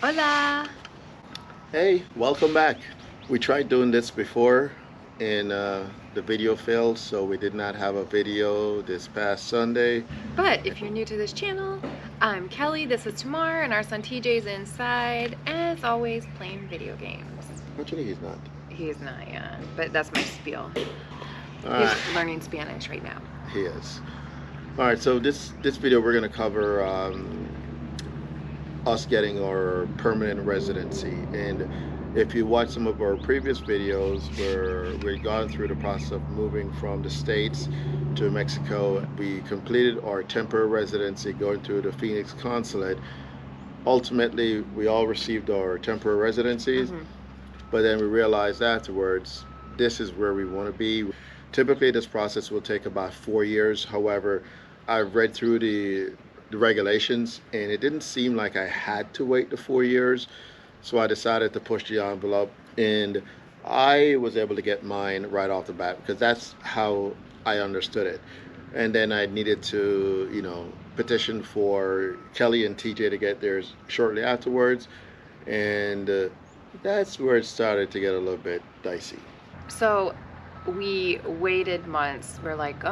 Hola! Hey, welcome back. We tried doing this before and the video failed, so we did not have a video this past Sunday. But if you're new to this channel, I'm Kelly, this is Tamar, and our son TJ's inside, as always, playing video games. Actually, he's not. He's not, yeah, but that's my spiel. All He's right, learning Spanish right now. he is. All right, so this video we're going to cover us getting our permanent residency. And if you watch some of our previous videos where we've gone through the process of moving from the States to Mexico, we completed our temporary residency going through the Phoenix Consulate. Ultimately, we all received our temporary residencies, but then we realized afterwards, this is where we want to be. Typically, this process will take about 4 years. However, I've read through the regulations, and it didn't seem like I had to wait the 4 years. So I decided to push the envelope, and I was able to get mine right off the bat because that's how I understood it. And then I needed to, petition for Kelly and TJ to get theirs shortly afterwards. And that's where it started to get a little bit dicey. So we waited months. We're like,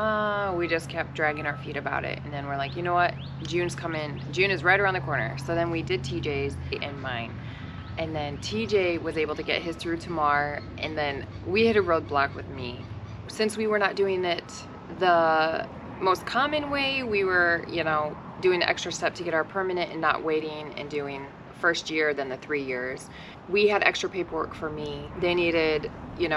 we just kept dragging our feet about it. And then we're like, you know what? June's coming. June is right around the corner. So then we did TJ's and mine. And then TJ was able to get his through Tamar. And then we hit a roadblock with me. Since we were not doing it the most common way, we were, doing the extra step to get our permanent and not waiting and doing first year, then the 3 years. We had extra paperwork for me. They needed,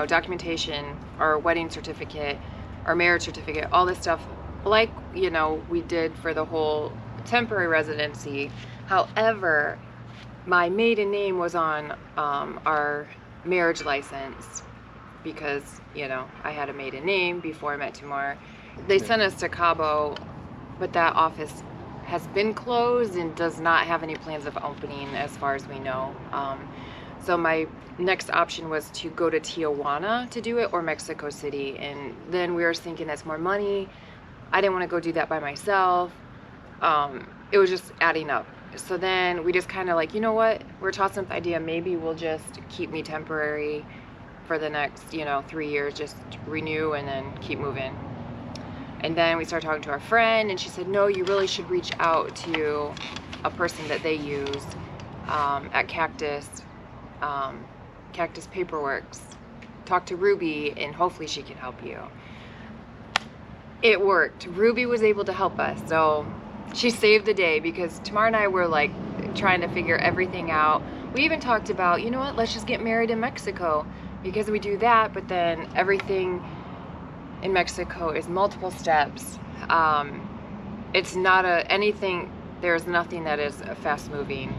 documentation, our wedding certificate, our marriage certificate, all this stuff, like, we did for the whole temporary residency. However, my maiden name was on our marriage license because, I had a maiden name before I met Tamar. They sent us to Cabo, but that office has been closed and does not have any plans of opening as far as we know. So my next option was to go to Tijuana to do it, or Mexico City. And then we were thinking that's more money. I didn't want to go do that by myself. It was just adding up. So then we just kind of like, you know what? We're tossing the idea, maybe we'll just keep me temporary for the next, 3 years, just renew and then keep moving. And then we started talking to our friend, and she said, no, you really should reach out to a person that they use at Cactus Paperworks. Talk to Ruby, and hopefully she can help you. It worked. Ruby was able to help us, so she saved the day because Tamar and I were like trying to figure everything out. We even talked about, you know what, let's just get married in Mexico because we do that, but then everything in Mexico is multiple steps. It's not there's nothing that is fast moving.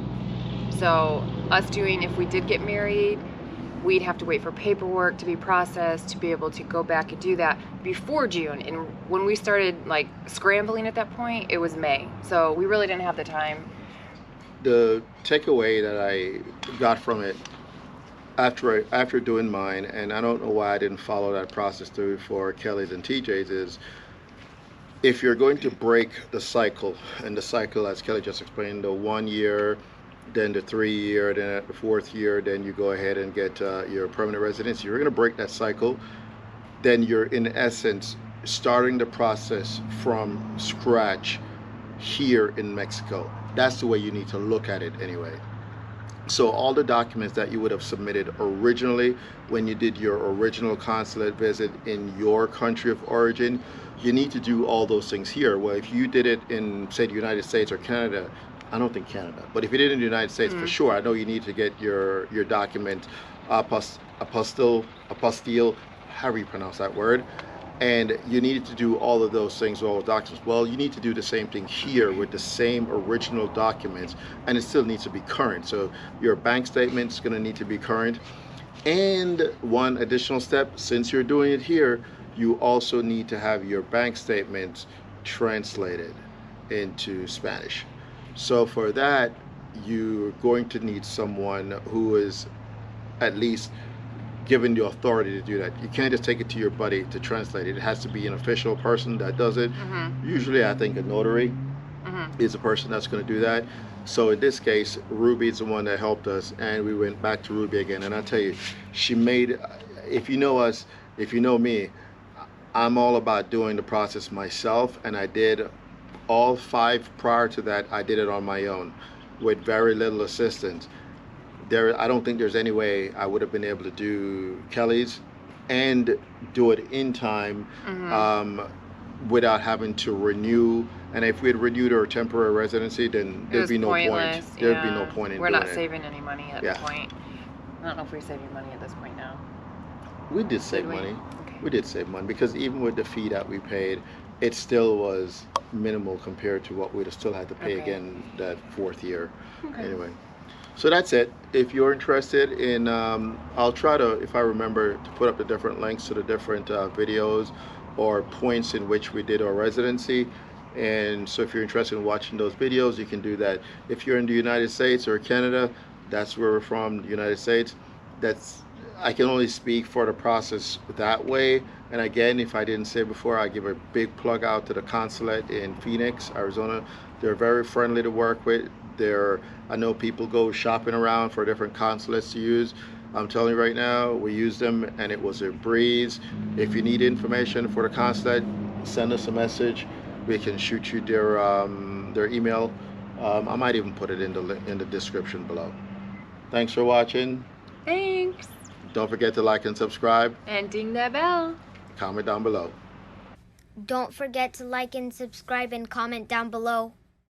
So us doing, if we did get married, we'd have to wait for paperwork to be processed to be able to go back and do that before June. And when we started like scrambling at that point, it was May. So we really didn't have the time. The takeaway that I got from it after doing mine, and I don't know why I didn't follow that process through for Kelly's and TJ's, is if you're going to break the cycle, and the cycle, as Kelly just explained, the 1 year, then the 3 year, then at the 4th year, then you go ahead and get your permanent residency. You're going to break that cycle, then you're in essence starting the process from scratch here in Mexico. That's the way you need to look at it anyway. So all the documents that you would have submitted originally when you did your original consulate visit in your country of origin, you need to do all those things here. Well, if you did it in, say, the United States or Canada, I don't think Canada, but if you did it in the United States, for sure, I know you need to get your document apostille, however you pronounce that word, and you need to do all of those things, all the documents. Well, you need to do the same thing here with the same original documents, and it still needs to be current. So your bank statement is going to need to be current. And one additional step, since you're doing it here, you also need to have your bank statements translated into Spanish. So for that, you're going to need someone who is at least given the authority to do that. You can't just take it to your buddy to translate it. It has to be an official person that does it. Usually I think a notary is the person that's going to do that. So in this case, Ruby's the one that helped us, and we went back to Ruby again. And I tell you, she made, if you know us, if you know me, I'm all about doing the process myself, and I did all 5 prior to that. I did it on my own with very little assistance. I don't think there's any way I would have been able to do Kelly's and do it in time without having to renew. And if we had renewed our temporary residency, then there'd be no point. There'd be no point in We're doing not it. saving any money at the point. I don't know if we're saving money at this point now. We did save money. Okay. We did save money because even with the fee that we paid, it still was minimal compared to what we'd have still had to pay again that 4th year. Anyway, so that's it. If you're interested in, I'll try to, if I remember, to put up the different links to the different videos or points in which we did our residency. And so if you're interested in watching those videos, you can do that. If you're in the United States or Canada, that's where we're from, the United States. I can only speak for the process that way. And again, if I didn't say before, I give a big plug out to the Consulate in Phoenix, Arizona. They're very friendly to work with. I know people go shopping around for different consulates to use. I'm telling you right now, we used them and it was a breeze. If you need information for the consulate, send us a message. We can shoot you their email. I might even put it in the description below. Thanks for watching. Thanks. Don't forget to like and subscribe. And ding that bell. Comment down below. Don't forget to like and subscribe and comment down below.